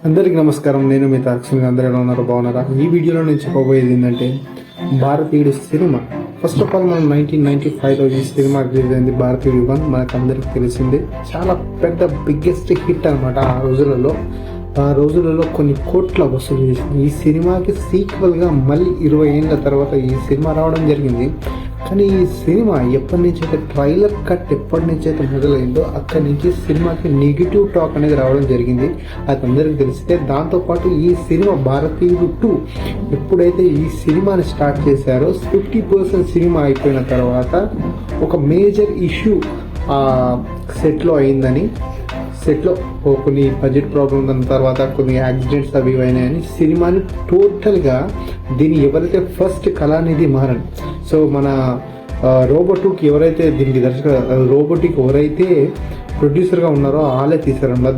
అందరికీ నమస్కారం. నేను మీ తారక్. అందరూ ఎలా ఉన్నారు? బాగున్నారా? ఈ వీడియోలో నేను చెప్పబోయేది ఏంటంటే భారతీయుడు సినిమా. ఫస్ట్ ఆఫ్ ఆల్ మనం 1995లో ఈ సినిమా రిలీజ్ అయింది. భారతీయుడు 1 మనకు అందరికి తెలిసిందే. చాలా పెద్ద బిగ్గెస్ట్ హిట్ అనమాట. ఆ రోజులలో కొన్ని కోట్ల వసూలు చేసింది. ఈ సినిమాకి సీక్వెల్గా మళ్ళీ 20 ఏళ్ళ తర్వాత ఈ సినిమా రావడం జరిగింది. కానీ ఈ సినిమా ఎప్పటి నుంచి అయితే ట్రైలర్ కట్ ఎప్పటి నుంచి అయితే మొదలైందో అక్కడి నుంచి సినిమాకి నెగిటివ్ టాక్ అనేది రావడం జరిగింది. అది అందరికీ తెలిస్తే దాంతోపాటు ఈ సినిమా భారతీయుడు 2 ఎప్పుడైతే ఈ సినిమాని స్టార్ట్ చేశారో 50% సినిమా అయిపోయిన తర్వాత ఒక మేజర్ ఇష్యూ సెట్లో అయిందని, సెట్లో కొన్ని బడ్జెట్ ప్రాబ్లమ్ దాని తర్వాత కొన్ని యాక్సిడెంట్స్ అవి అయినాయని సినిమాని టోటల్గా దీన్ని ఎవరైతే ఫస్ట్ కళానిధి మారన్, సో మన రోబోటిక్ ఎవరైతే దీనికి రోబోటిక్ ఎవరైతే ప్రొడ్యూసర్గా ఉన్నారో వాళ్ళే తీశారన్నమాట.